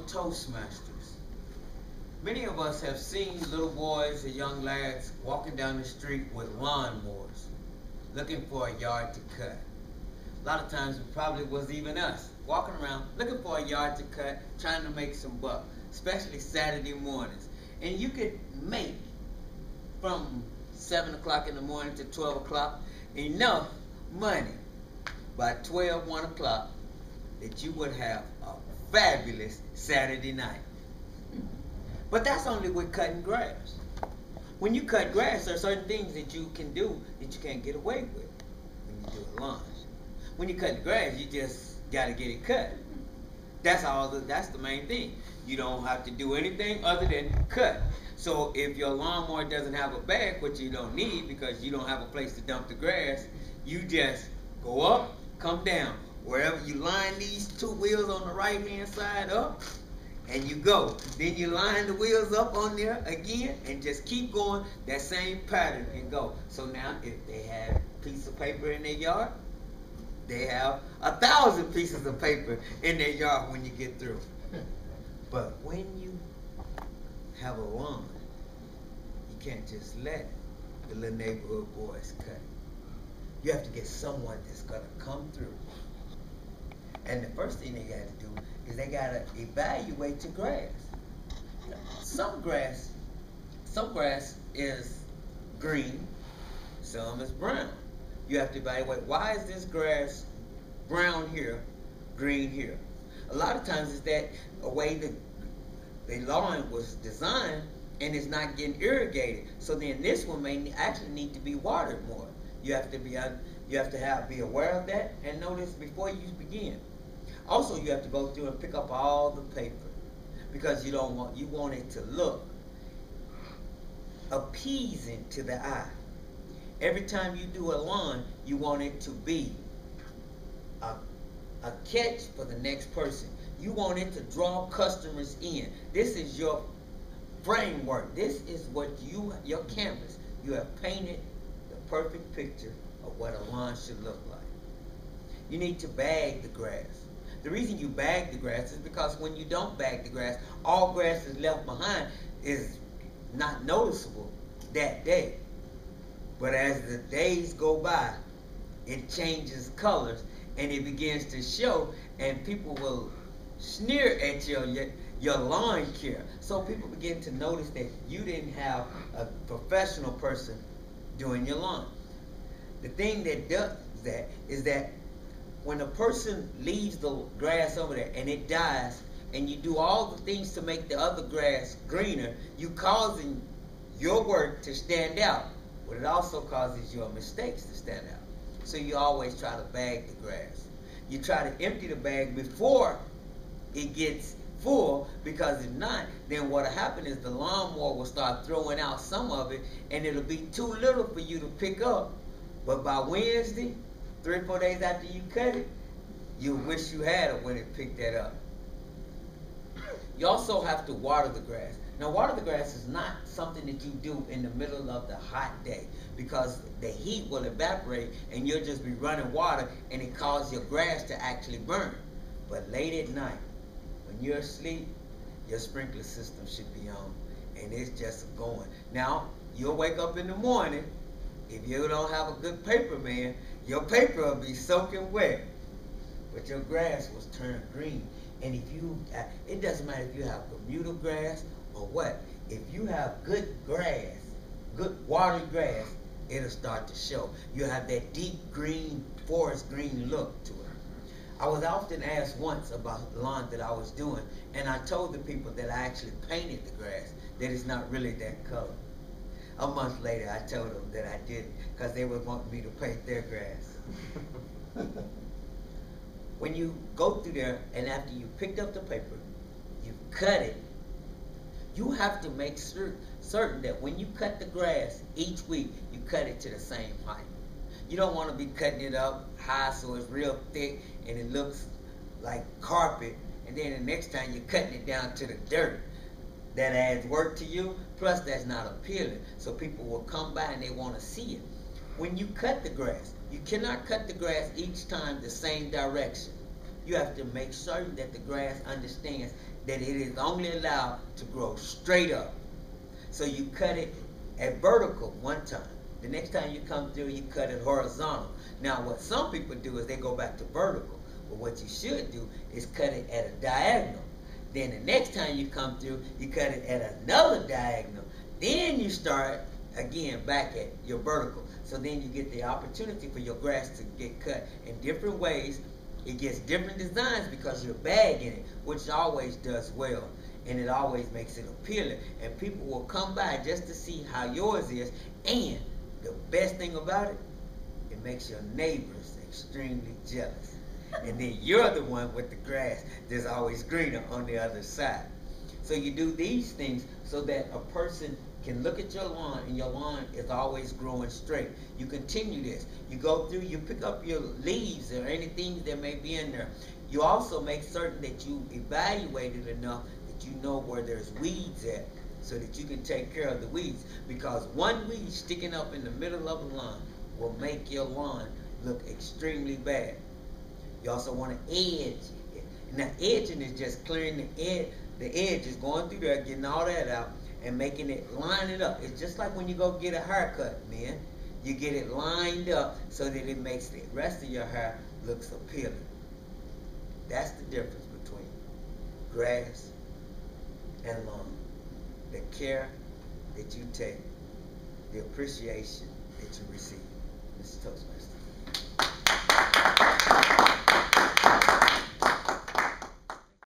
Toastmasters. Many of us have seen little boys and young lads walking down the street with lawnmowers, looking for a yard to cut. A lot of times it probably was even us, walking around looking for a yard to cut, trying to make some buck, especially Saturday mornings. And you could make from 7 o'clock in the morning to 12 o'clock enough money by 12, 1 o'clock that you would have a fabulous Saturday night. But that's only with cutting grass. When you cut grass, there are certain things that you can do that you can't get away with when you do a lawn. When you cut the grass, you just gotta get it cut. That's the main thing. You don't have to do anything other than cut. So if your lawnmower doesn't have a bag, which you don't need because you don't have a place to dump the grass, you just go up, come down. Wherever you line these two wheels on the right hand side up, and you go. Then you line the wheels up on there again and just keep going that same pattern and go. So now if they have a piece of paper in their yard, they have 1,000 pieces of paper in their yard when you get through. But when you have a lawn, you can't just let the little neighborhood boys cut it. You have to get someone that's going to come through. And the first thing they got to do is they got to evaluate the grass. You know, some grass is green, some is brown. You have to evaluate, why is this grass brown here, green here? A lot of times it's that a way the lawn was designed and it's not getting irrigated. So then this one may actually need to be watered more. You have to be aware of that and notice before you begin. Also, you have to go through and pick up all the paper because you want it to look appeasing to the eye. Every time you do a lawn, you want it to be a catch for the next person. You want it to draw customers in. This is your framework. This is what your canvas. You have painted the perfect picture of what a lawn should look like. You need to bag the grass. The reason you bag the grass is because when you don't bag the grass, all grass is left behind is not noticeable that day. But as the days go by, it changes colors and it begins to show, and people will sneer at your lawn care. So people begin to notice that you didn't have a professional person doing your lawn. The thing that does that is that when a person leaves the grass over there and it dies, and you do all the things to make the other grass greener, you causing your work to stand out, but it also causes your mistakes to stand out. So you always try to bag the grass. You try to empty the bag before it gets full, because if not, then what'll happen is the lawnmower will start throwing out some of it, and it'll be too little for you to pick up. But by Wednesday, 3 or 4 days after you cut it, you wish you had it when it picked that up. You also have to water the grass. Now, water the grass is not something that you do in the middle of the hot day, because the heat will evaporate and you'll just be running water and it causes your grass to actually burn. But late at night, when you're asleep, your sprinkler system should be on and it's just going. Now, you'll wake up in the morning, if you don't have a good paper man, your paper will be soaking wet, but your grass was turned green. And if it doesn't matter if you have Bermuda grass or what, if you have good grass, good watery grass, it'll start to show. You'll have that deep green, forest green look to it. I was often asked once about the lawn that I was doing, and I told the people that I actually painted the grass, that it's not really that color. A month later, I told them that I didn't, because they would want me to paint their grass. When you go through there, and after you picked up the paper, you cut it, you have to make certain that when you cut the grass each week, you cut it to the same height. You don't want to be cutting it up high so it's real thick and it looks like carpet, and then the next time you're cutting it down to the dirt. That adds work to you, plus that's not appealing. So people will come by and they want to see it. When you cut the grass, you cannot cut the grass each time the same direction. You have to make certain that the grass understands that it is only allowed to grow straight up. So you cut it at vertical one time. The next time you come through, you cut it horizontal. Now, what some people do is they go back to vertical. But what you should do is cut it at a diagonal. Then the next time you come through, you cut it at another diagonal. Then you start again back at your vertical. So then you get the opportunity for your grass to get cut in different ways. It gets different designs because you're bagging it, which always does well. And it always makes it appealing. And people will come by just to see how yours is. And the best thing about it, it makes your neighbors extremely jealous. And then you're the one with the grass that's always greener on the other side. So you do these things so that a person can look at your lawn and your lawn is always growing straight. You continue this. You go through, you pick up your leaves or anything that may be in there. You also make certain that you evaluate it enough that you know where there's weeds at so that you can take care of the weeds. Because one weed sticking up in the middle of the lawn will make your lawn look extremely bad. You also want to edge it. Now, edging is just clearing the edge is going through there, getting all that out, and making it line it up. It's just like when you go get a haircut, man. You get it lined up so that it makes the rest of your hair looks appealing. That's the difference between grass and lawn. The care that you take, the appreciation that you receive. Mr. Toastmaster.